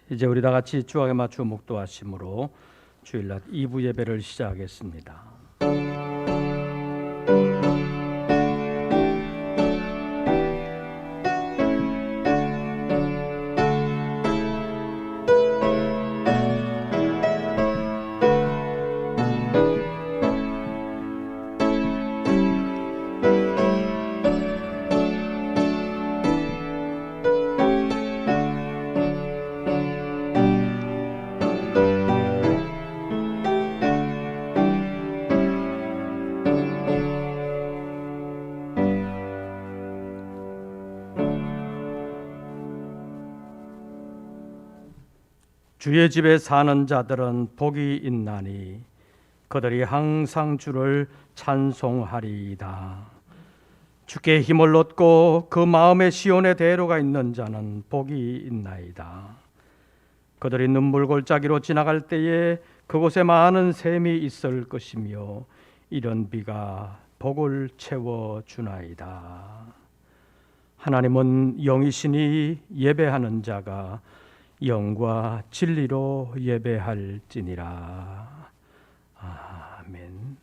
이제 우리 다 같이 주악에 맞추어 묵도하심으로 주일날 2부 예배를 시작하겠습니다. 주의 집에 사는 자들은 복이 있나니 그들이 항상 주를 찬송하리이다. 주께 힘을 얻고 그 마음에 시온의 대로가 있는 자는 복이 있나이다. 그들이 눈물 골짜기로 지나갈 때에 그곳에 많은 샘이 있을 것이며 이런 비가 복을 채워주나이다. 하나님은 영이시니 예배하는 자가 영과 진리로 예배할지니라. 아멘.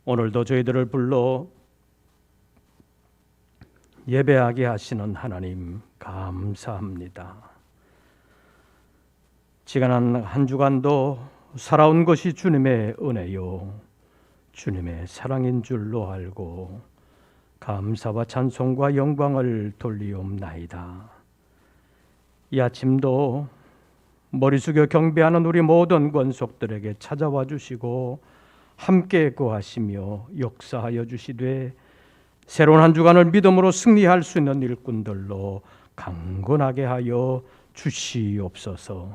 오늘도 저희들을 불러 예배하게 하시는 하나님 감사합니다. 지난 한 주간도 살아온 것이 주님의 은혜요 주님의 사랑인 줄로 알고 감사와 찬송과 영광을 돌리옵나이다. 이 아침도 머리 숙여 경배하는 우리 모든 권속들에게 찾아와 주시고 함께 거하시며 역사하여 주시되 새로운 한 주간을 믿음으로 승리할 수 있는 일꾼들로 강건하게 하여 주시옵소서.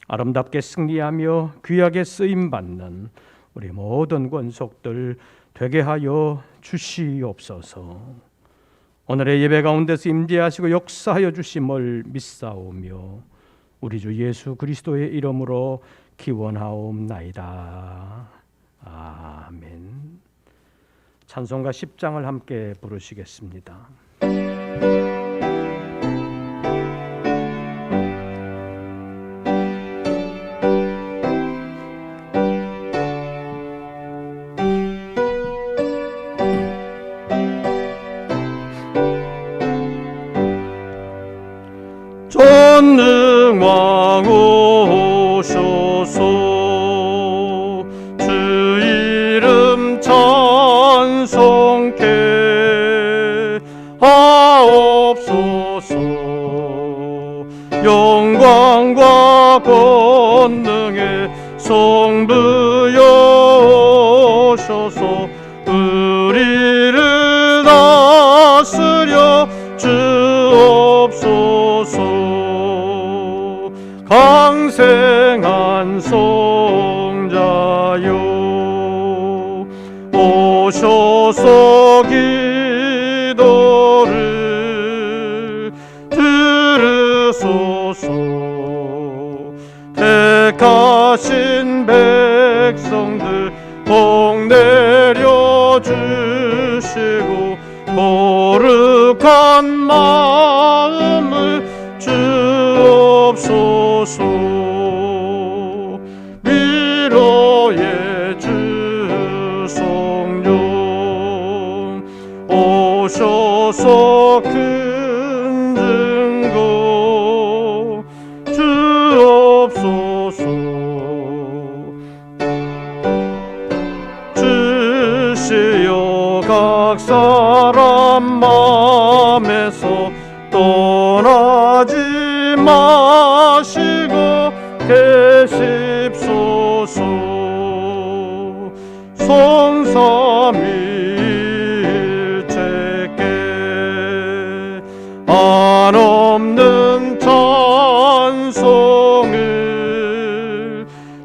아름답게 승리하며 귀하게 쓰임받는 우리 모든 권속들 되게 하여 주시옵소서. 오늘의 예배 가운데서 임재하시고 역사하여 주심을 믿사오며 우리 주 예수 그리스도의 이름으로 기원하옵나이다. 아멘. 찬송가 10장을 함께 부르시겠습니다. 전능왕 오소서 주 이름 찬송케 하옵소서. 영광과 권능의 성부여 오셔서 우리를 다스려 주옵소서. 강생한 성자여 오셔서 기도를 들으소서. 택하신 백성들 복 내려주시고 거룩한 마음을 주옵소서. 위로의 주 성령 오셔서 큰 증거 주옵소서. 주시여 각 사람 마음에서 떠나지 마시고 계십소서. 성삼일체께 한없는 찬송을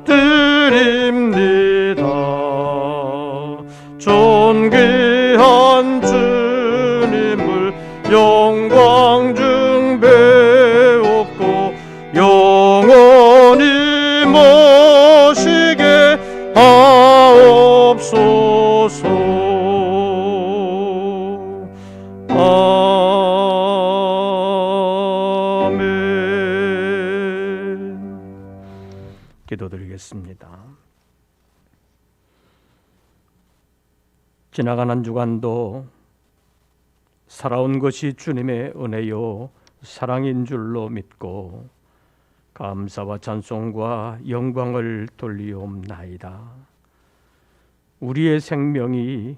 드립니다. 존귀한 주님을 영광 중배옵고 영원히 모시게 하옵소서. 아멘. 기도드리겠습니다. 지나간 한 주간도 살아온 것이 주님의 은혜요 사랑인 줄로 믿고 감사와 찬송과 영광을 돌리옵나이다. 우리의 생명이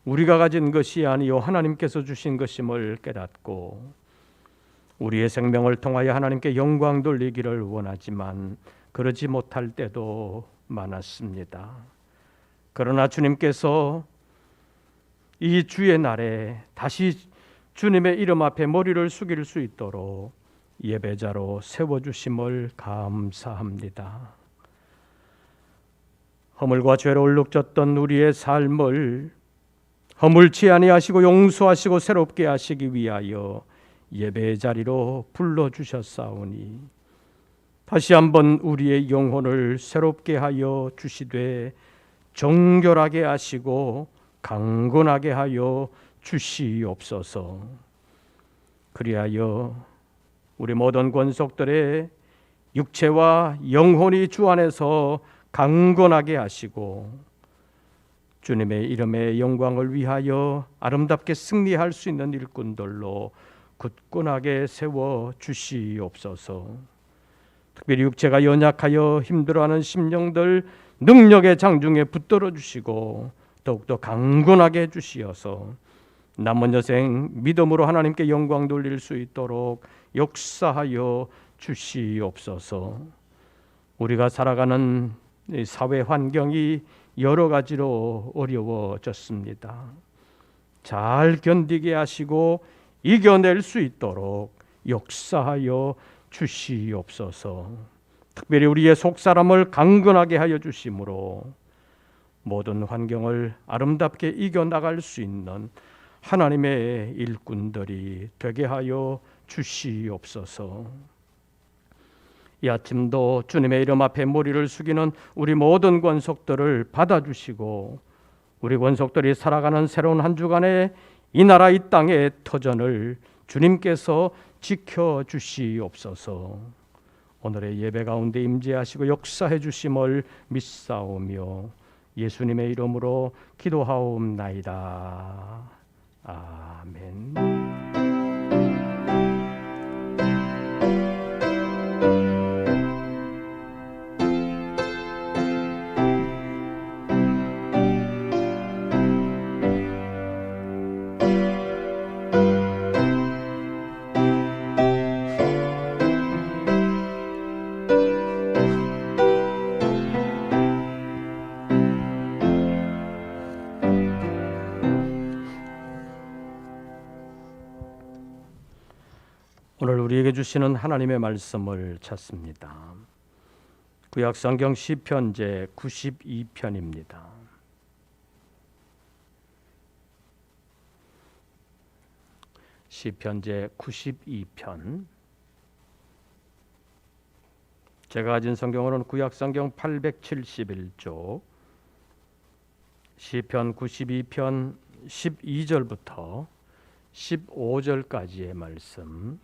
우리가 가진 것이 아니요 하나님께서 주신 것임을 깨닫고 우리의 생명을 통하여 하나님께 영광 돌리기를 원하지만 그러지 못할 때도 많았습니다. 그러나 주님께서 이 주의 날에 다시 주님의 이름 앞에 머리를 숙일 수 있도록 예배자로 세워주심을 감사합니다. 허물과 죄로 얼룩졌던 우리의 삶을 허물치 아니하시고 용서하시고 새롭게 하시기 위하여 예배의 자리로 불러주셨사오니 다시 한번 우리의 영혼을 새롭게 하여 주시되 정결하게 하시고 강건하게 하여 주시옵소서. 그리하여 우리 모든 권속들의 육체와 영혼이 주 안에서 강건하게 하시고 주님의 이름의 영광을 위하여 아름답게 승리할 수 있는 일꾼들로 굳건하게 세워 주시옵소서. 특별히 육체가 연약하여 힘들어하는 심령들 능력의 장중에 붙들어 주시고 더욱더 강건하게 해주시어서 남은 여생 믿음으로 하나님께 영광 돌릴 수 있도록 역사하여 주시옵소서. 우리가 살아가는 사회 환경이 여러 가지로 어려워졌습니다. 잘 견디게 하시고 이겨낼 수 있도록 역사하여 주시옵소서. 특별히 우리의 속사람을 강건하게 하여 주심으로 모든 환경을 아름답게 이겨나갈 수 있는 하나님의 일꾼들이 되게 하여 주시옵소서. 이 아침도 주님의 이름 앞에 머리를 숙이는 우리 모든 권속들을 받아주시고 우리 권속들이 살아가는 새로운 한 주간의 이 나라 이 땅의 터전을 주님께서 지켜주시옵소서. 오늘의 예배 가운데 임재하시고 역사해 주심을 믿사오며 예수님의 이름으로 기도하옵나이다. 아멘. 오늘 우리에게 주시는 하나님의 말씀을 찾습니다. 구약성경 시편제 92편입니다. 시편제 92편. 제가 가진 성경으로는 구약성경 871쪽 시편 92편 12절부터 15절까지의 말씀,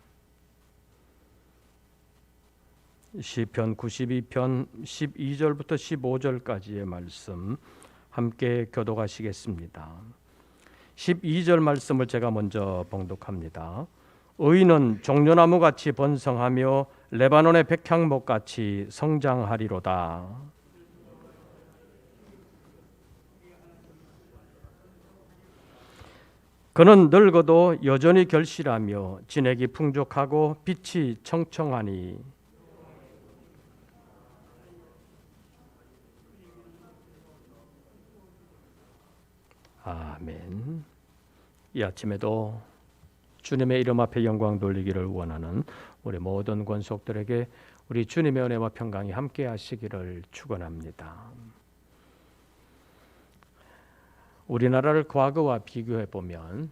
시편 92편 12절부터 15절까지의 말씀 함께 교독하시겠습니다. 12절 말씀을 제가 먼저 봉독합니다. 의인은 종려나무같이 번성하며 레바논의 백향목같이 성장하리로다. 그는 늙어도 여전히 결실하며 진액이 풍족하고 빛이 청청하니 아멘. 이 아침에도 주님의 이름 앞에 영광 돌리기를 원하는 우리 모든 권속들에게 우리 주님의 은혜와 평강이 함께 하시기를 축원합니다. 우리나라를 과거와 비교해 보면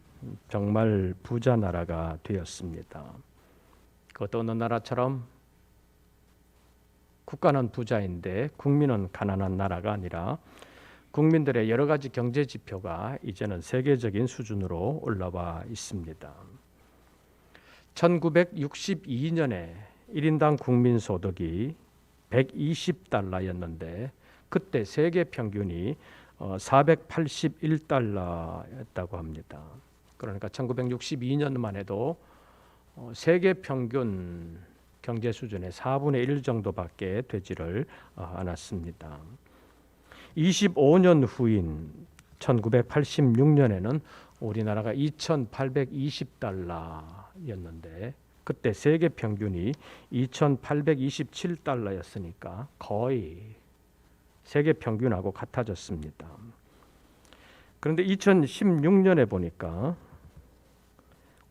정말 부자 나라가 되었습니다. 그것도 어느 나라처럼 국가는 부자인데 국민은 가난한 나라가 아니라 국민들의 여러 가지 경제 지표가 이제는 세계적인 수준으로 올라와 있습니다. 1962년에 1인당 국민소득이 120달러였는데 그때 세계 평균이 481달러였다고 합니다. 그러니까 1962년만 해도 세계 평균 경제 수준의 4분의 1 정도밖에 되지를 않았습니다. 25년 후인 1986년에는 우리나라가 2,820달러였는데 그때 세계 평균이 2,827달러였으니까 거의 세계 평균하고 같아졌습니다. 그런데 2016년에 보니까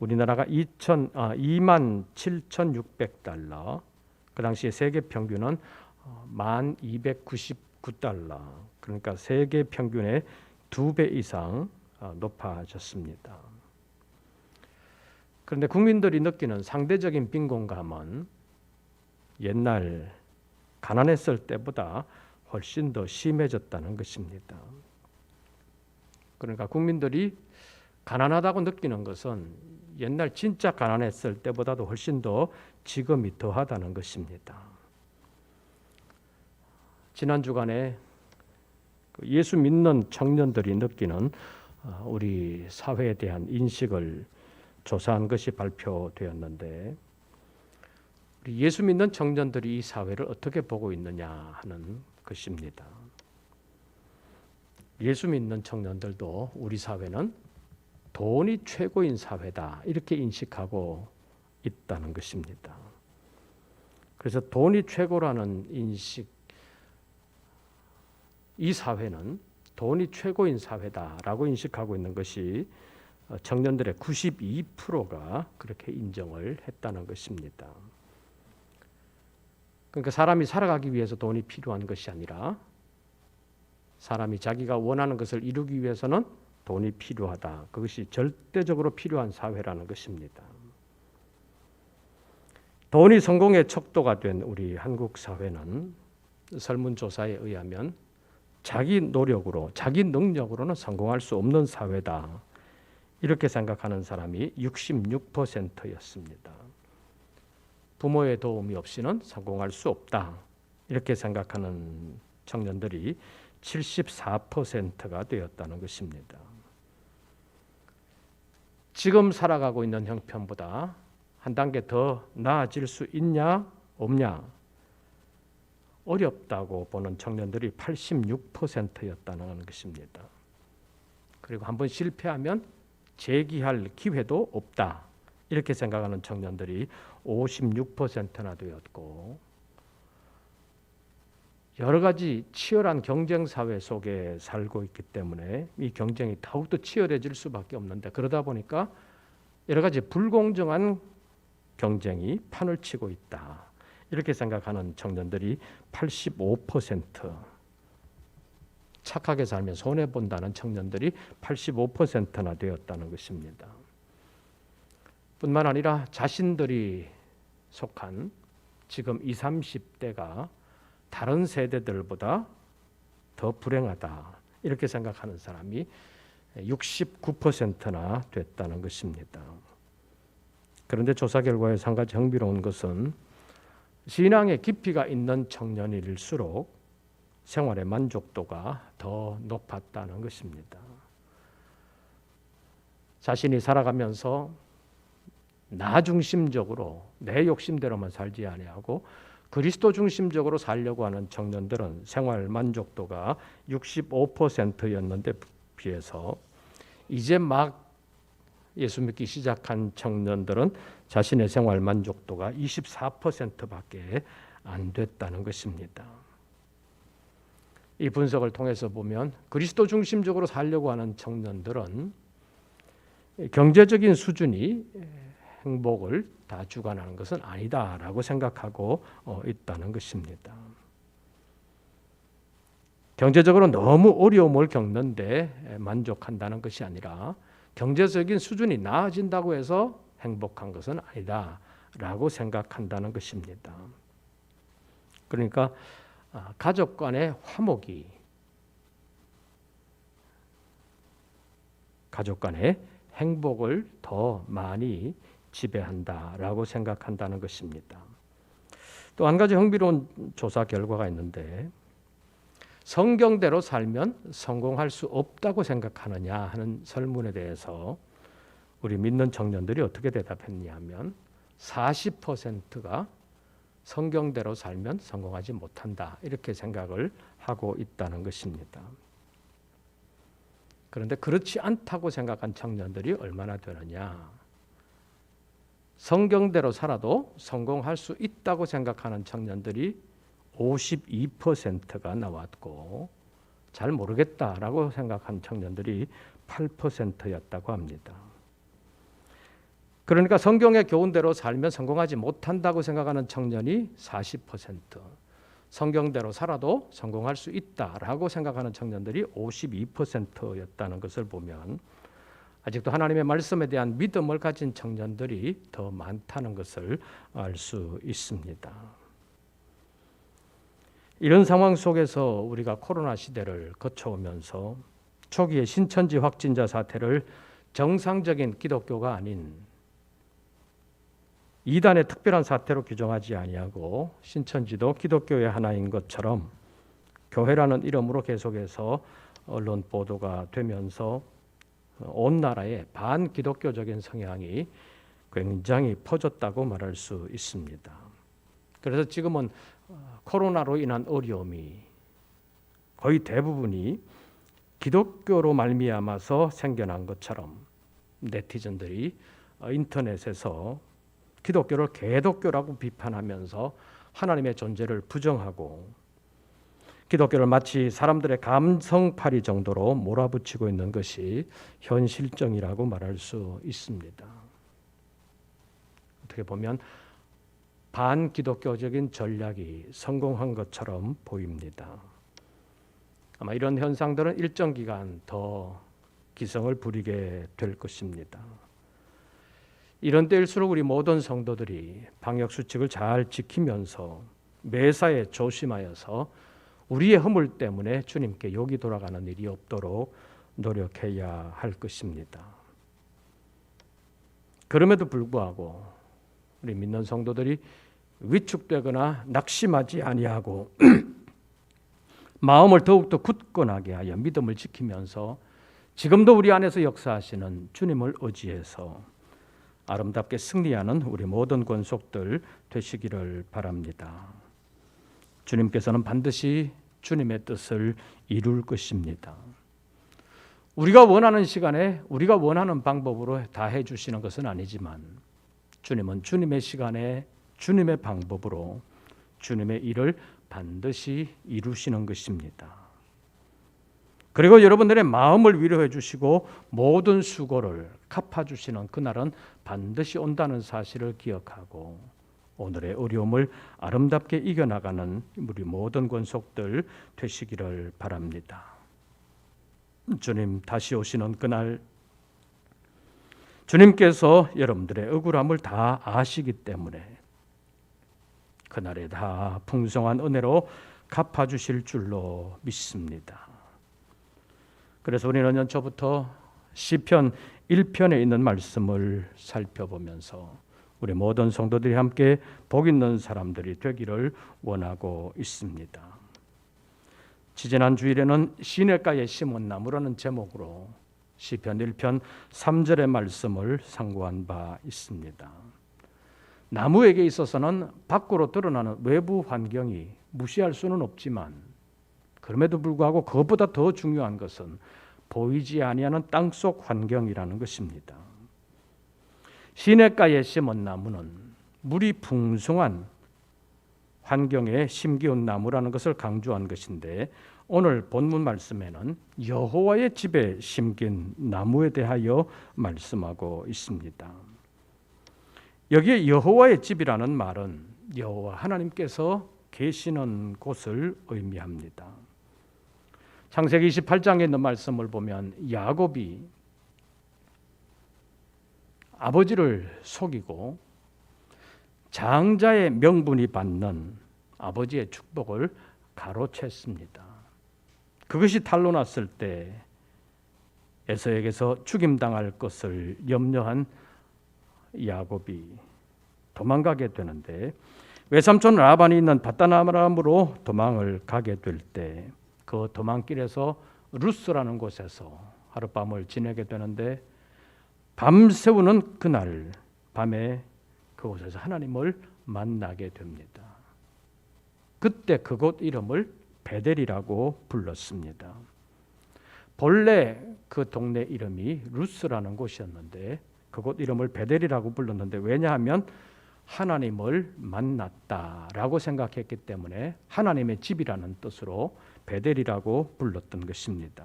우리나라가 27,600달러, 그 당시에 세계 평균은 1,299달러, 그러니까 세계 평균의 2배 이상 높아졌습니다. 그런데 국민들이 느끼는 상대적인 빈곤감은 옛날 가난했을 때보다 훨씬 더 심해졌다는 것입니다. 그러니까 국민들이 가난하다고 느끼는 것은 옛날 진짜 가난했을 때보다도 훨씬 더 지금이 더하다는 것입니다. 지난 주간에 예수 믿는 청년들이 느끼는 우리 사회에 대한 인식을 조사한 것이 발표되었는데 우리 예수 믿는 청년들이 이 사회를 어떻게 보고 있느냐 하는 것입니다. 예수 믿는 청년들도 우리 사회는 돈이 최고인 사회다 이렇게 인식하고 있다는 것입니다. 그래서 돈이 최고라는 인식, 이 사회는 돈이 최고인 사회다라고 인식하고 있는 것이 청년들의 92%가 그렇게 인정을 했다는 것입니다. 그러니까 사람이 살아가기 위해서 돈이 필요한 것이 아니라 사람이 자기가 원하는 것을 이루기 위해서는 돈이 필요하다. 그것이 절대적으로 필요한 사회라는 것입니다. 돈이 성공의 척도가 된 우리 한국 사회는 설문조사에 의하면 자기 노력으로, 자기 능력으로는 성공할 수 없는 사회다. 이렇게 생각하는 사람이 66%였습니다. 부모의 도움이 없이는 성공할 수 없다. 이렇게 생각하는 청년들이 74%가 되었다는 것입니다. 지금 살아가고 있는 형편보다 한 단계 더 나아질 수 있냐 없냐 어렵다고 보는 청년들이 86%였다는 것입니다. 그리고 한번 실패하면 재기할 기회도 없다. 이렇게 생각하는 청년들이 56%나 되었고 여러 가지 치열한 경쟁 사회 속에 살고 있기 때문에 이 경쟁이 더욱더 치열해질 수밖에 없는데 그러다 보니까 여러 가지 불공정한 경쟁이 판을 치고 있다. 이렇게 생각하는 청년들이 85%, 착하게 살면 손해본다는 청년들이 85%나 되었다는 것입니다. 뿐만 아니라 자신들이 속한 지금 20, 30대가 다른 세대들보다 더 불행하다. 이렇게 생각하는 사람이 69%나 됐다는 것입니다. 그런데 조사 결과에서 한 가지 흥미로운 것은 신앙의 깊이가 있는 청년일수록 생활의 만족도가 더 높았다는 것입니다. 자신이 살아가면서 나 중심적으로 내 욕심대로만 살지 아니하고 그리스도 중심적으로 살려고 하는 청년들은 생활 만족도가 65%였는데 비해서 이제 막 예수 믿기 시작한 청년들은 자신의 생활 만족도가 24%밖에 안 됐다는 것입니다. 이 분석을 통해서 보면 그리스도 중심적으로 살려고 하는 청년들은 경제적인 수준이 행복을 다 주관하는 것은 아니다라고 생각하고 있다는 것입니다. 경제적으로 너무 어려움을 겪는데 만족한다는 것이 아니라 경제적인 수준이 나아진다고 해서 행복한 것은 아니다라고 생각한다는 것입니다. 그러니까 가족 간의 화목이 가족 간의 행복을 더 많이 지배한다라고 생각한다는 것입니다. 또 한 가지 흥미로운 조사 결과가 있는데 성경대로 살면 성공할 수 없다고 생각하느냐 하는 설문에 대해서 우리 믿는 청년들이 어떻게 대답했냐 하면 40%가 성경대로 살면 성공하지 못한다 이렇게 생각을 하고 있다는 것입니다. 그런데 그렇지 않다고 생각한 청년들이 얼마나 되느냐? 성경대로 살아도 성공할 수 있다고 생각하는 청년들이 52%가 나왔고 잘 모르겠다라고 생각한 청년들이 8%였다고 합니다. 그러니까 성경의 교훈대로 살면 성공하지 못한다고 생각하는 청년이 40%, 성경대로 살아도 성공할 수 있다라고 생각하는 청년들이 52%였다는 것을 보면 아직도 하나님의 말씀에 대한 믿음을 가진 청년들이 더 많다는 것을 알 수 있습니다. 이런 상황 속에서 우리가 코로나 시대를 거쳐오면서 초기에 신천지 확진자 사태를 정상적인 기독교가 아닌 이단의 특별한 사태로 규정하지 아니하고 신천지도 기독교의 하나인 것처럼 교회라는 이름으로 계속해서 언론 보도가 되면서 온 나라에 반기독교적인 성향이 굉장히 퍼졌다고 말할 수 있습니다. 그래서 지금은 코로나로 인한 어려움이 거의 대부분이 기독교로 말미암아서 생겨난 것처럼 네티즌들이 인터넷에서 기독교를 개독교라고 비판하면서 하나님의 존재를 부정하고 기독교를 마치 사람들의 감성팔이 정도로 몰아붙이고 있는 것이 현실정이라고 말할 수 있습니다. 어떻게 보면 반기독교적인 전략이 성공한 것처럼 보입니다. 아마 이런 현상들은 일정 기간 더 기승을 부리게 될 것입니다. 이런 때일수록 우리 모든 성도들이 방역수칙을 잘 지키면서 매사에 조심하여서 우리의 허물 때문에 주님께 욕이 돌아가는 일이 없도록 노력해야 할 것입니다. 그럼에도 불구하고 우리 믿는 성도들이 위축되거나 낙심하지 아니하고 마음을 더욱더 굳건하게 하여 믿음을 지키면서 지금도 우리 안에서 역사하시는 주님을 의지해서 아름답게 승리하는 우리 모든 권속들 되시기를 바랍니다. 주님께서는 반드시 주님의 뜻을 이룰 것입니다. 우리가 원하는 시간에 우리가 원하는 방법으로 다 해주시는 것은 아니지만 주님은 주님의 시간에 주님의 방법으로 주님의 일을 반드시 이루시는 것입니다. 그리고 여러분들의 마음을 위로해 주시고 모든 수고를 갚아주시는 그날은 반드시 온다는 사실을 기억하고 오늘의 어려움을 아름답게 이겨나가는 우리 모든 권속들 되시기를 바랍니다. 주님 다시 오시는 그날 주님께서 여러분들의 억울함을 다 아시기 때문에 그날에 다 풍성한 은혜로 갚아주실 줄로 믿습니다. 그래서 우리는 연초부터 시편 1편에 있는 말씀을 살펴보면서 우리 모든 성도들이 함께 복 있는 사람들이 되기를 원하고 있습니다. 지지난 주일에는 시냇가에 심은 나무라는 제목으로 시편 1편 3절의 말씀을 상고한 바 있습니다. 나무에게 있어서는 밖으로 드러나는 외부 환경이 무시할 수는 없지만 그럼에도 불구하고 그것보다 더 중요한 것은 보이지 아니하는 땅속 환경이라는 것입니다. 시냇가에 심은 나무는 물이 풍성한 환경에 심기운 나무라는 것을 강조한 것인데 오늘 본문 말씀에는 여호와의 집에 심긴 나무에 대하여 말씀하고 있습니다. 여기에 여호와의 집이라는 말은 여호와 하나님께서 계시는 곳을 의미합니다. 창세기 28장에 있는 말씀을 보면 야곱이 아버지를 속이고 장자의 명분이 받는 아버지의 축복을 가로챘습니다. 그것이 탄로 났을 때 에서에게서 죽임당할 것을 염려한 야곱이 도망가게 되는데 외삼촌 라반이 있는 밧단아람으로 도망을 가게 될 때 그 도망길에서 루스라는 곳에서 하룻밤을 지내게 되는데 밤새우는 그날 밤에 그곳에서 하나님을 만나게 됩니다. 그때 그곳 이름을 베델이라고 불렀습니다. 본래 그 동네 이름이 루스라는 곳이었는데 그곳 이름을 베델이라고 불렀는데 왜냐하면 하나님을 만났다라고 생각했기 때문에 하나님의 집이라는 뜻으로 베델이라고 불렀던 것입니다.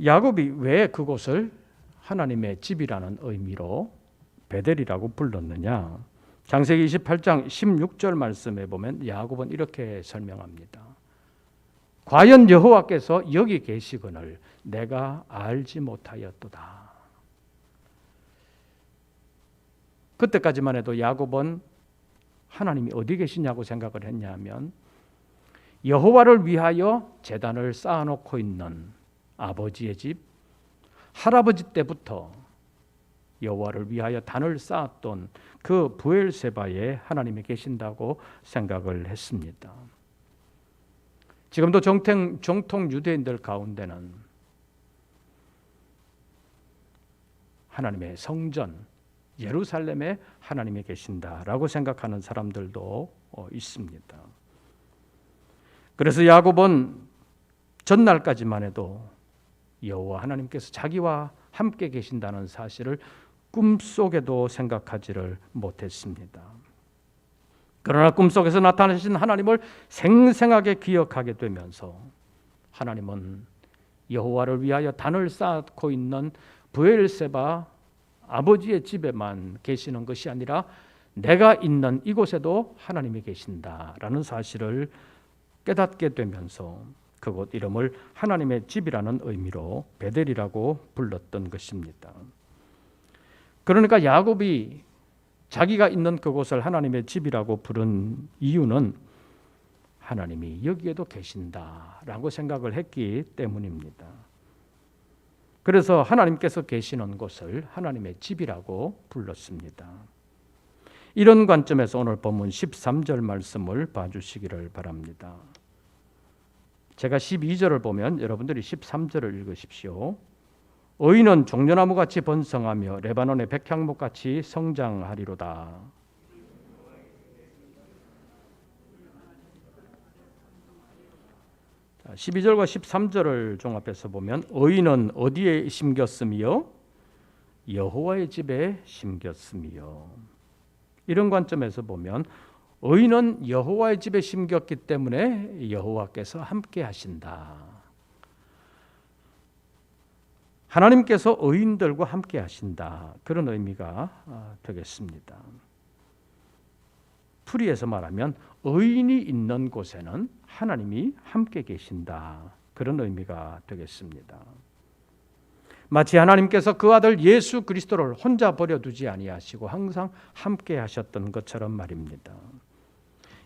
야곱이 왜 그곳을 하나님의 집이라는 의미로 베델이라고 불렀느냐? 창세기 28장 16절 말씀에 보면 야곱은 이렇게 설명합니다. 과연 여호와께서 여기 계시거늘 내가 알지 못하였도다. 그때까지만 해도 야곱은 하나님이 어디 계시냐고 생각을 했냐면 여호와를 위하여 제단을 쌓아놓고 있는 아버지의 집, 할아버지 때부터 여호와를 위하여 단을 쌓았던 그 브엘세바에 하나님이 계신다고 생각을 했습니다. 지금도 정통 유대인들 가운데는 하나님의 성전, 예루살렘에 하나님이 계신다라고 생각하는 사람들도 있습니다. 그래서 야곱은 전날까지만 해도 여호와 하나님께서 자기와 함께 계신다는 사실을 꿈속에도 생각하지를 못했습니다. 그러나 꿈속에서 나타나신 하나님을 생생하게 기억하게 되면서 하나님은 여호와를 위하여 단을 쌓고 있는 브엘세바 아버지의 집에만 계시는 것이 아니라 내가 있는 이곳에도 하나님이 계신다라는 사실을 깨닫게 되면서 그곳 이름을 하나님의 집이라는 의미로 베델이라고 불렀던 것입니다. 그러니까 야곱이 자기가 있는 그곳을 하나님의 집이라고 부른 이유는 하나님이 여기에도 계신다라고 생각을 했기 때문입니다. 그래서 하나님께서 계시는 곳을 하나님의 집이라고 불렀습니다. 이런 관점에서 오늘 본문 13절 말씀을 봐주시기를 바랍니다. 제가 12절을 보면 여러분들이 13절을 읽으십시오. 의인은 종려나무같이 번성하며 레바논의 백향목같이 성장하리로다. 12절과 13절을 종합해서 보면 의인은 어디에 심겼으며 여호와의 집에 심겼으며, 이런 관점에서 보면 의인은 여호와의 집에 심겼기 때문에 여호와께서 함께 하신다. 하나님께서 의인들과 함께 하신다. 그런 의미가 되겠습니다. 풀이해서 말하면 의인이 있는 곳에는 하나님이 함께 계신다. 그런 의미가 되겠습니다. 마치 하나님께서 그 아들 예수 그리스도를 혼자 버려두지 아니하시고 항상 함께 하셨던 것처럼 말입니다.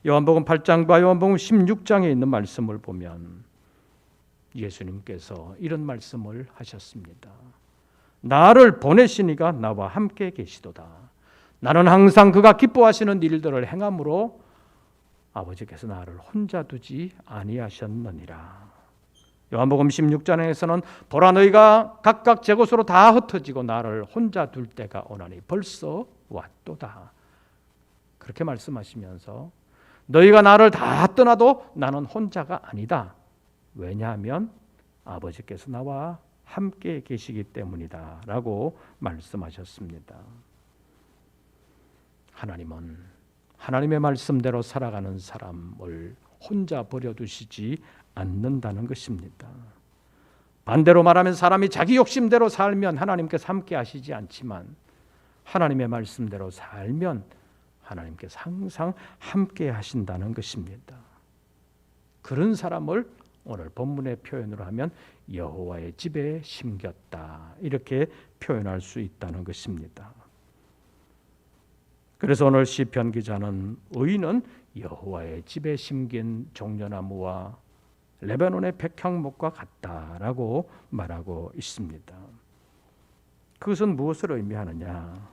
요한복음 8장과 요한복음 16장에 있는 말씀을 보면 예수님께서 이런 말씀을 하셨습니다. 나를 보내시니가 나와 함께 계시도다. 나는 항상 그가 기뻐하시는 일들을 행함으로 아버지께서 나를 혼자 두지 아니하셨느니라. 요한복음 16장에서는 보라 너희가 각각 제 곳으로 다 흩어지고 나를 혼자 둘 때가 오나니 벌써 왔도다. 그렇게 말씀하시면서 너희가 나를 다 떠나도 나는 혼자가 아니다. 왜냐하면 아버지께서 나와 함께 계시기 때문이다 라고 말씀하셨습니다. 하나님은 하나님의 말씀대로 살아가는 사람을 혼자 버려두시지 않는다는 것입니다. 반대로 말하면 사람이 자기 욕심대로 살면 하나님께서 함께 하시지 않지만 하나님의 말씀대로 살면 하나님께서 항상 함께 하신다는 것입니다. 그런 사람을 오늘 본문의 표현으로 하면 여호와의 집에 심겼다, 이렇게 표현할 수 있다는 것입니다. 그래서 오늘 시편 기자는 의인은 여호와의 집에 심긴 종려나무와 레바논의 백향목과 같다라고 말하고 있습니다. 그것은 무엇을 의미하느냐?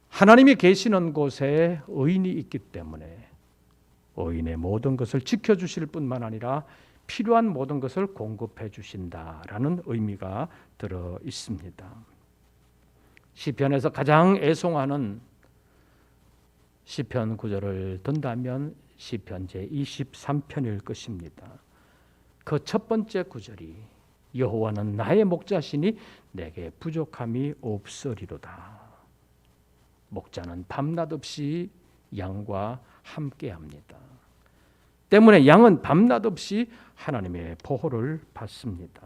하나님이 계시는 곳에 의인이 있기 때문에 의인의 모든 것을 지켜주실 뿐만 아니라 필요한 모든 것을 공급해 주신다라는 의미가 들어 있습니다. 시편에서 가장 애송하는 시편 구절을 든다면 시편 제23편일 것입니다. 그 첫 번째 구절이 여호와는 나의 목자시니 내게 부족함이 없으리로다. 목자는 밤낮 없이 양과 함께합니다. 때문에 양은 밤낮 없이 하나님의 보호를 받습니다.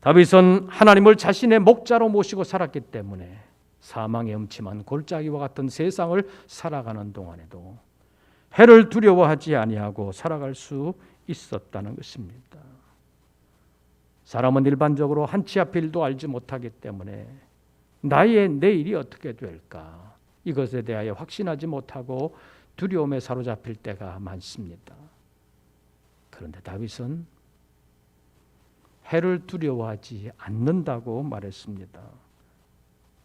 다윗은 하나님을 자신의 목자로 모시고 살았기 때문에 사망의 음침한 골짜기와 같은 세상을 살아가는 동안에도 해를 두려워하지 아니하고 살아갈 수 있었다는 것입니다. 사람은 일반적으로 한치 앞의 일도 알지 못하기 때문에 나의 내일이 어떻게 될까? 이것에 대하여 확신하지 못하고 두려움에 사로잡힐 때가 많습니다. 그런데 다윗은 해를 두려워하지 않는다고 말했습니다.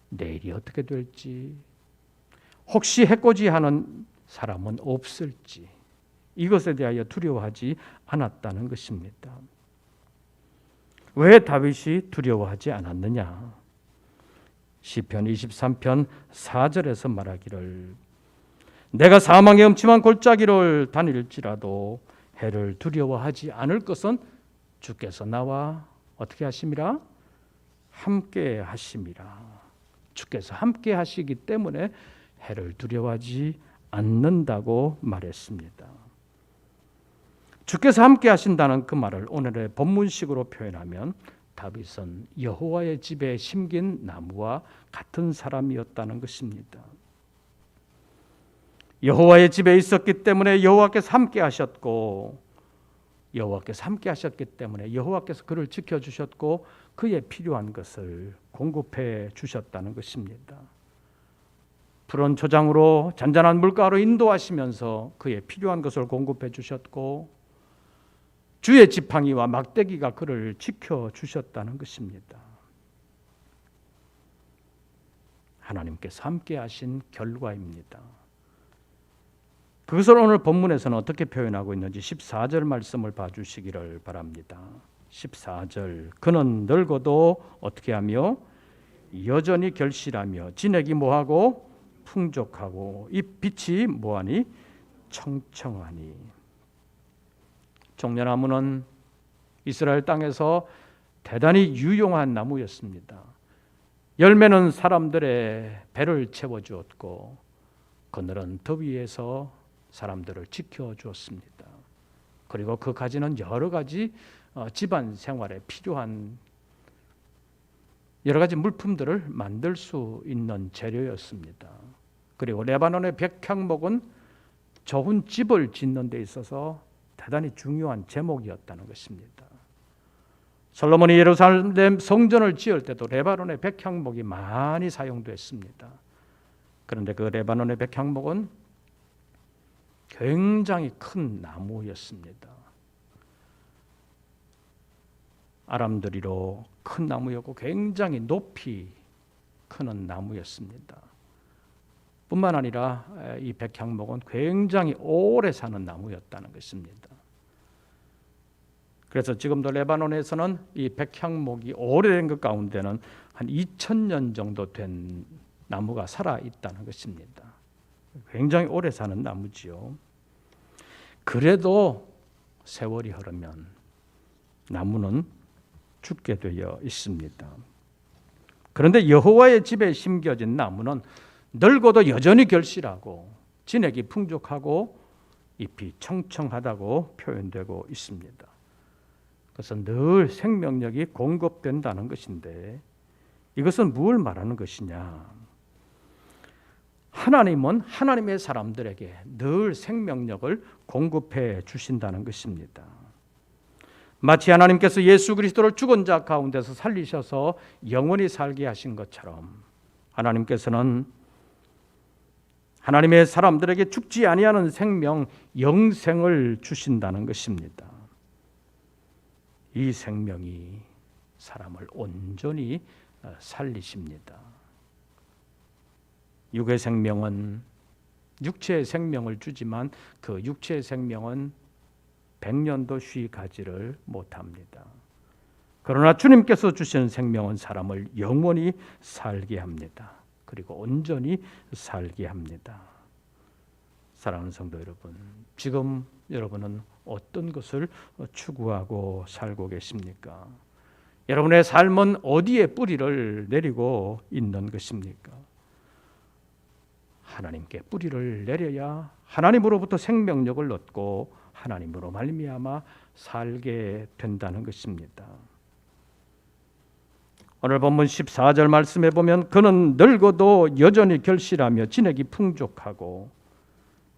내일이 어떻게 될지, 혹시 해코지하는 사람은 없을지, 이것에 대하여 두려워하지 않았다는 것입니다. 왜 다윗이 두려워하지 않았느냐? 시편 23편 4절에서 말하기를 내가 사망의 음침한 골짜기를 다닐지라도 해를 두려워하지 않을 것은 주께서 나와 어떻게 하심이라? 함께 하심이라. 주께서 함께 하시기 때문에 해를 두려워하지 않는다고 말했습니다. 주께서 함께 하신다는 그 말을 오늘의 본문식으로 표현하면 다윗은 여호와의 집에 심긴 나무와 같은 사람이었다는 것입니다. 여호와의 집에 있었기 때문에 여호와께서 함께 하셨고, 여호와께서 함께 하셨기 때문에 여호와께서 그를 지켜주셨고 그의 필요한 것을 공급해 주셨다는 것입니다. 푸른 초장으로 잔잔한 물가로 인도하시면서 그의 필요한 것을 공급해 주셨고 주의 지팡이와 막대기가 그를 지켜주셨다는 것입니다. 하나님께서 함께 하신 결과입니다. 그것을 오늘 본문에서는 어떻게 표현하고 있는지 14절 말씀을 봐주시기를 바랍니다. 14절 그는 늙어도 어떻게 하며 여전히 결실하며 진액이 뭐하고 풍족하고 이 빛이 뭐하니 청청하니. 종려나무는 이스라엘 땅에서 대단히 유용한 나무였습니다. 열매는 사람들의 배를 채워주었고 그늘은 더위에서 사람들을 지켜주었습니다. 그리고 그 가지는 여러 가지 집안 생활에 필요한 여러 가지 물품들을 만들 수 있는 재료였습니다. 그리고 레바논의 백향목은 좋은 집을 짓는 데 있어서 대단히 중요한 제목이었다는 것입니다. 솔로몬이 예루살렘 성전을 지을 때도 레바논의 백향목이 많이 사용됐습니다. 그런데 그 레바논의 백향목은 굉장히 큰 나무였습니다. 아람드리로 큰 나무였고 굉장히 높이 크는 나무였습니다. 뿐만 아니라 이 백향목은 굉장히 오래 사는 나무였다는 것입니다. 그래서 지금도 레바논에서는 이 백향목이 오래된 것 가운데는 한 2000년 정도 된 나무가 살아 있다는 것입니다. 굉장히 오래 사는 나무지요. 그래도 세월이 흐르면 나무는 죽게 되어 있습니다. 그런데 여호와의 집에 심겨진 나무는 늙어도 여전히 결실하고 진액이 풍족하고 잎이 청청하다고 표현되고 있습니다. 그래서 늘 생명력이 공급된다는 것인데 이것은 무엇을 말하는 것이냐? 하나님은 하나님의 사람들에게 늘 생명력을 공급해 주신다는 것입니다. 마치 하나님께서 예수 그리스도를 죽은 자 가운데서 살리셔서 영원히 살게 하신 것처럼 하나님께서는 하나님의 사람들에게 죽지 아니하는 생명, 영생을 주신다는 것입니다. 이 생명이 사람을 온전히 살리십니다. 육의 생명은 육체의 생명을 주지만 그 육체의 생명은 100년도 쉬가지를 못합니다. 그러나 주님께서 주시는 생명은 사람을 영원히 살게 합니다. 그리고 온전히 살게 합니다. 사랑하는 성도 여러분, 지금 여러분은 어떤 것을 추구하고 살고 계십니까? 여러분의 삶은 어디에 뿌리를 내리고 있는 것입니까? 하나님께 뿌리를 내려야 하나님으로부터 생명력을 얻고 하나님으로 말미암아 살게 된다는 것입니다. 오늘 본문 14절 말씀에 보면 그는 늙어도 여전히 결실하며 진액이 풍족하고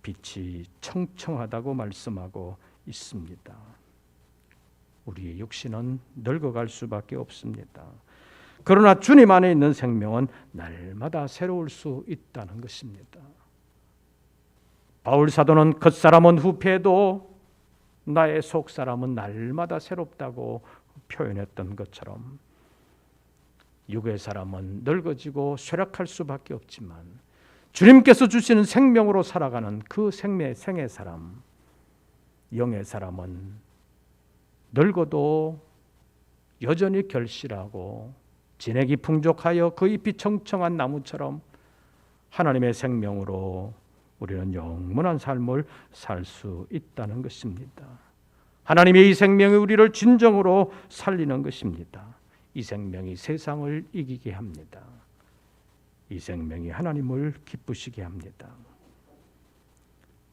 빛이 청청하다고 말씀하고 있습니다. 우리의 육신은 늙어갈 수밖에 없습니다. 그러나 주님 안에 있는 생명은 날마다 새로울 수 있다는 것입니다. 바울 사도는 겉사람은 후패해도 나의 속사람은 날마다 새롭다고 표현했던 것처럼 육의 사람은 늙어지고 쇠락할 수밖에 없지만 주님께서 주시는 생명으로 살아가는 그 생의 사람, 영의 사람은 늙어도 여전히 결실하고 진액이 풍족하여 그 잎이 청청한 나무처럼 하나님의 생명으로 우리는 영원한 삶을 살 수 있다는 것입니다. 하나님의 이 생명이 우리를 진정으로 살리는 것입니다. 이 생명이 세상을 이기게 합니다. 이 생명이 하나님을 기쁘시게 합니다.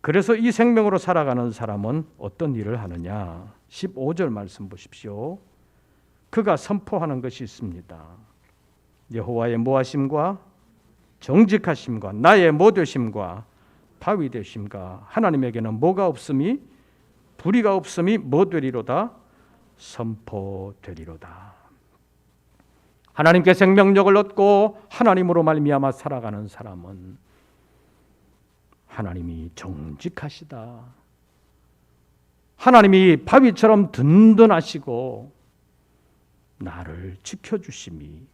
그래서 이 생명으로 살아가는 사람은 어떤 일을 하느냐? 15절 말씀 보십시오. 그가 선포하는 것이 있습니다. 여호와의 모하심과 정직하심과 나의 모되심과 바위 되심과 하나님에게는 뭐가 없음이 불의가 없음이 뭐 되리로다? 선포되리로다. 하나님께 생명력을 얻고 하나님으로 말미암아 살아가는 사람은 하나님이 정직하시다. 하나님이 바위처럼 든든하시고 나를 지켜주심이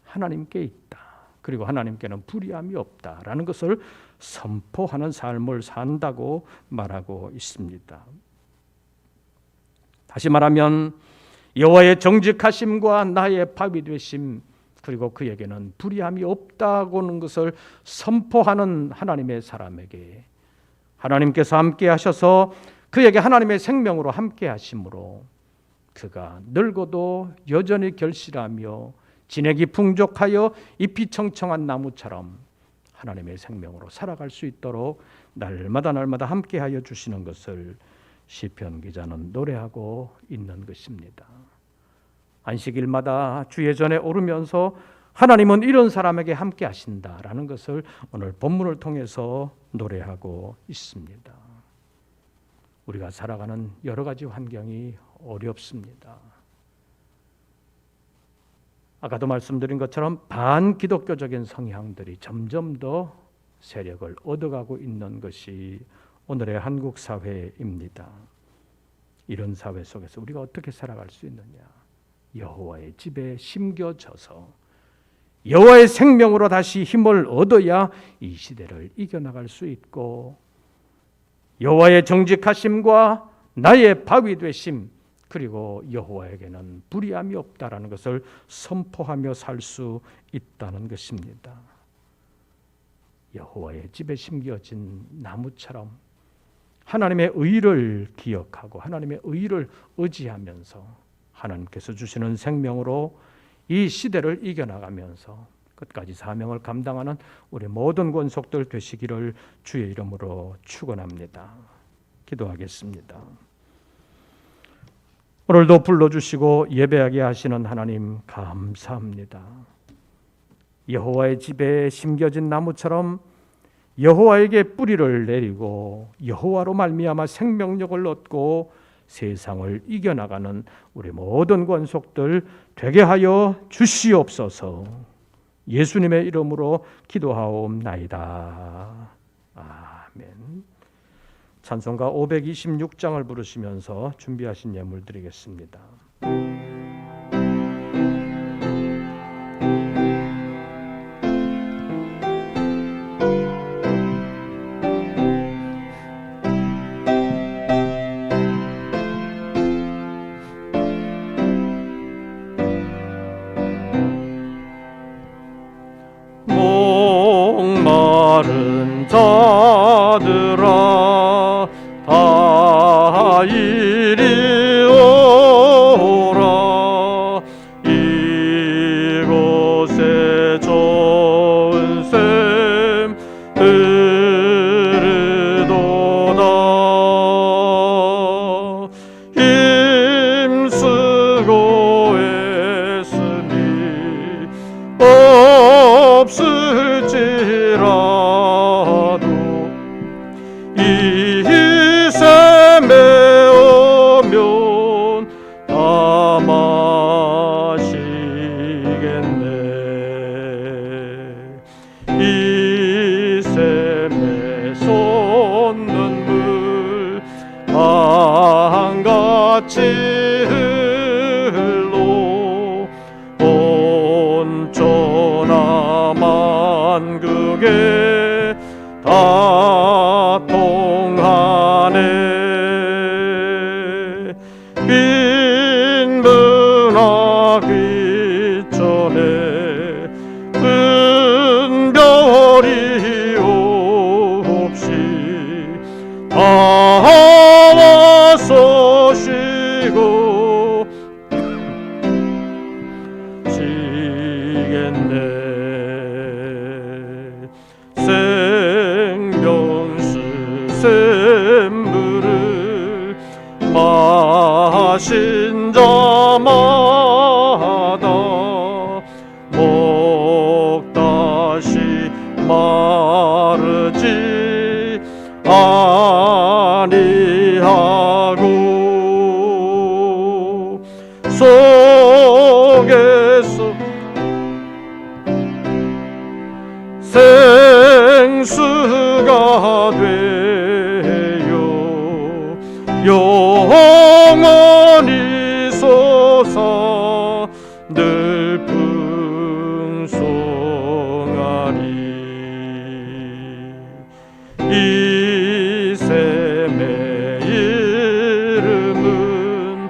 하나님께 있다. 그리고 하나님께는 불의함이 없다라는 것을 선포하는 삶을 산다고 말하고 있습니다. 다시 말하면 여호와의 정직하심과 나의 바위 되심 그리고 그에게는 불의함이 없다고 하는 것을 선포하는 하나님의 사람에게 하나님께서 함께 하셔서 그에게 하나님의 생명으로 함께 하심으로 그가 늙어도 여전히 결실하며 진액이 풍족하여 잎이 청청한 나무처럼 하나님의 생명으로 살아갈 수 있도록 날마다 함께하여 주시는 것을 시편 기자는 노래하고 있는 것입니다. 안식일마다 주의 전에 오르면서 하나님은 이런 사람에게 함께 하신다라는 것을 오늘 본문을 통해서 노래하고 있습니다. 우리가 살아가는 여러 가지 환경이 어렵습니다. 아까도 말씀드린 것처럼 반기독교적인 성향들이 점점 더 세력을 얻어가고 있는 것이 오늘의 한국 사회입니다. 이런 사회 속에서 우리가 어떻게 살아갈 수 있느냐? 여호와의 집에 심겨져서 여호와의 생명으로 다시 힘을 얻어야 이 시대를 이겨나갈 수 있고 여호와의 정직하심과 나의 바위 되심 그리고 여호와에게는 불의함이 없다라는 것을 선포하며 살 수 있다는 것입니다. 여호와의 집에 심겨진 나무처럼 하나님의 의를 기억하고 하나님의 의를 의지하면서 하나님께서 주시는 생명으로 이 시대를 이겨나가면서 끝까지 사명을 감당하는 우리 모든 권속들 되시기를 주의 이름으로 축원합니다. 기도하겠습니다. 오늘도 불러주시고 예배하게 하시는 하나님 감사합니다. 여호와의 집에 심겨진 나무처럼 여호와에게 뿌리를 내리고 여호와로 말미암아 생명력을 얻고 세상을 이겨나가는 우리 모든 권속들 되게 하여 주시옵소서. 예수님의 이름으로 기도하옵나이다. 아멘. 찬송가 526장을 부르시면서 준비하신 예물 드리겠습니다. 목마른 자들아 다 이리 오라. 이곳에 좋은 샘 흐르도다. 힘쓰고 애쓰니 없을지라도 이 샘에 오면 다 마시겠네. 이 샘에 솟는 물 강같이 흘러 온전한 만국에 다 통하네. 빈문하기 전에 분별이 없이 다 와서 쉬고 지겠네. 생명수 샘물을 마신 자마다 목 다시 마르지 아니하고 속에서 생수가 되어 영원히 솟아 늘 풍성하리. 이 샘의 이름은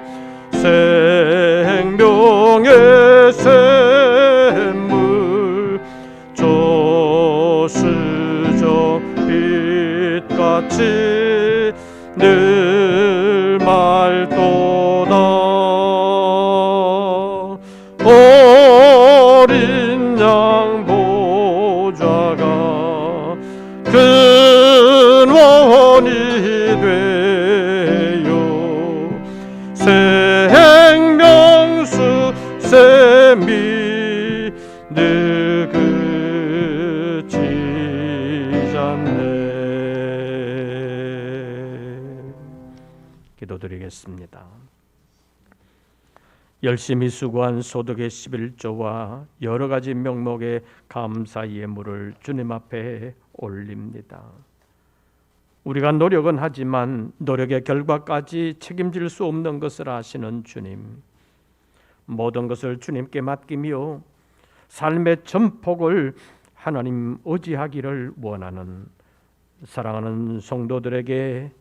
생명의 샘물. 조수정 빛같이 늘 맑도다. 어린 양 보좌가 근원이 되어 생명수 샘이 늘 그치지 않네. 기도드리겠습니다. 열심히 수고한 소득의 11조와 여러 가지 명목의 감사 예물을 주님 앞에 올립니다. 우리가 노력은 하지만 노력의 결과까지 책임질 수 없는 것을 아시는 주님, 모든 것을 주님께 맡기며 삶의 전폭을 하나님 의지하기를 원하는 사랑하는 성도들에게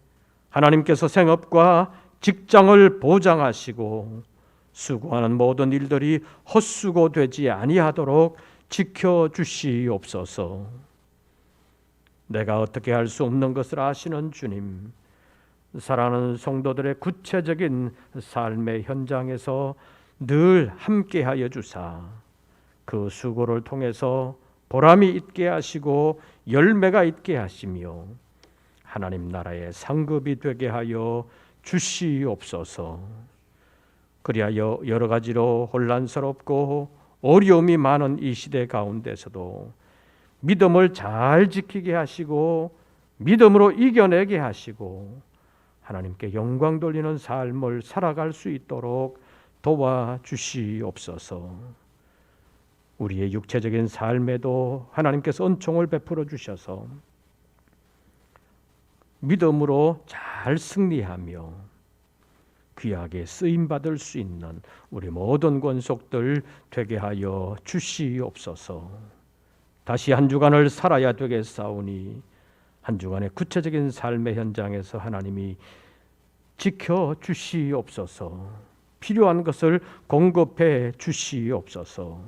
하나님께서 생업과 직장을 보장하시고 수고하는 모든 일들이 헛수고되지 아니하도록 지켜주시옵소서. 내가 어떻게 할 수 없는 것을 아시는 주님, 사랑하는 성도들의 구체적인 삶의 현장에서 늘 함께하여 주사 그 수고를 통해서 보람이 있게 하시고 열매가 있게 하시며 하나님 나라의 상급이 되게 하여 주시옵소서. 그리하여 여러 가지로 혼란스럽고 어려움이 많은 이 시대 가운데서도 믿음을 잘 지키게 하시고 믿음으로 이겨내게 하시고 하나님께 영광 돌리는 삶을 살아갈 수 있도록 도와주시옵소서. 우리의 육체적인 삶에도 하나님께서 은총을 베풀어 주셔서 믿음으로 잘 승리하며 귀하게 쓰임받을 수 있는 우리 모든 권속들 되게 하여 주시옵소서. 다시 한 주간을 살아야 되겠사오니 한 주간의 구체적인 삶의 현장에서 하나님이 지켜주시옵소서. 필요한 것을 공급해 주시옵소서.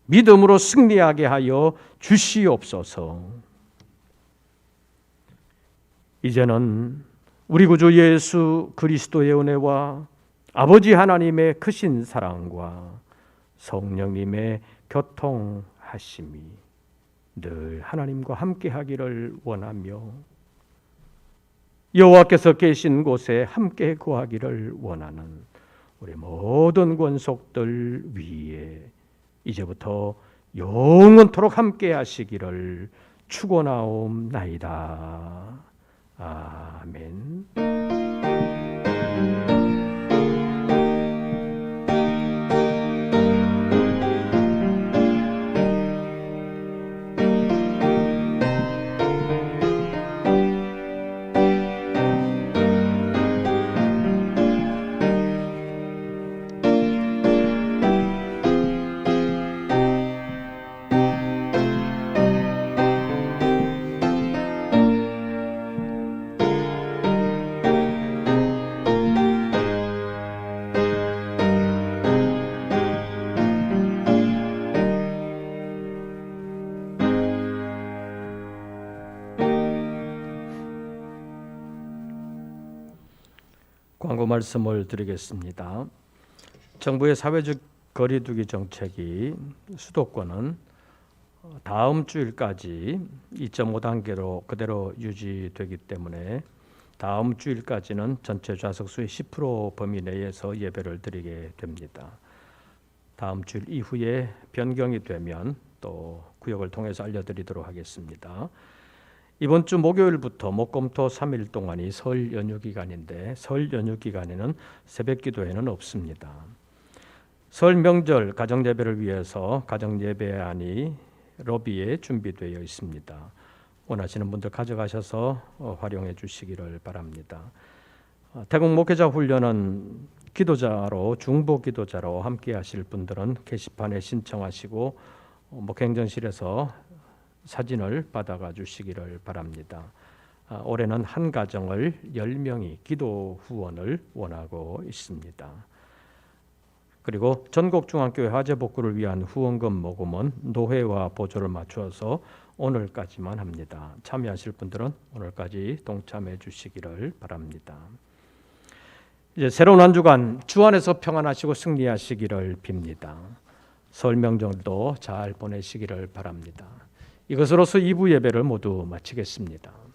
믿음으로 승리하게 하여 주시옵소서. 이제는 우리 구주 예수 그리스도의 은혜와 아버지 하나님의 크신 사랑과 성령님의 교통하심이 늘 하나님과 함께 하기를 원하며 여호와께서 계신 곳에 함께 거하기를 원하는 우리 모든 권속들 위에 이제부터 영원토록 함께 하시기를 축원하옵나이다. 아멘. 광고 말씀을 드리겠습니다. 정부의 사회적 거리두기 정책이 수도권은 다음 주일까지 2.5단계로 그대로 유지되기 때문에 다음 주일까지는 전체 좌석수의 10% 범위 내에서 예배를 드리게 됩니다. 다음 주일 이후에 변경이 되면 또 구역을 통해서 알려드리도록 하겠습니다. 이번 주 목요일부터 목금토 3일 동안이 설 연휴 기간인데 설 연휴 기간에는 새벽 기도회는 없습니다. 설 명절 가정 예배를 위해서 가정 예배안이 로비에 준비되어 있습니다. 원하시는 분들 가져가셔서 활용해 주시기를 바랍니다. 태국 목회자 훈련은 기도자로 중보 기도자로 함께 하실 분들은 게시판에 신청하시고 목행정실에서 사진을 받아가 주시기를 바랍니다. 올해는 한 가정을 10명이 기도 후원을 원하고 있습니다. 그리고 전국중앙교회 화재복구를 위한 후원금 모금은 노회와 보조를 맞추어서 오늘까지만 합니다. 참여하실 분들은 오늘까지 동참해 주시기를 바랍니다. 이제 새로운 한 주간 주 안에서 평안하시고 승리하시기를 빕니다. 설 명절도 잘 보내시기를 바랍니다. 이것으로서 2부 예배를 모두 마치겠습니다.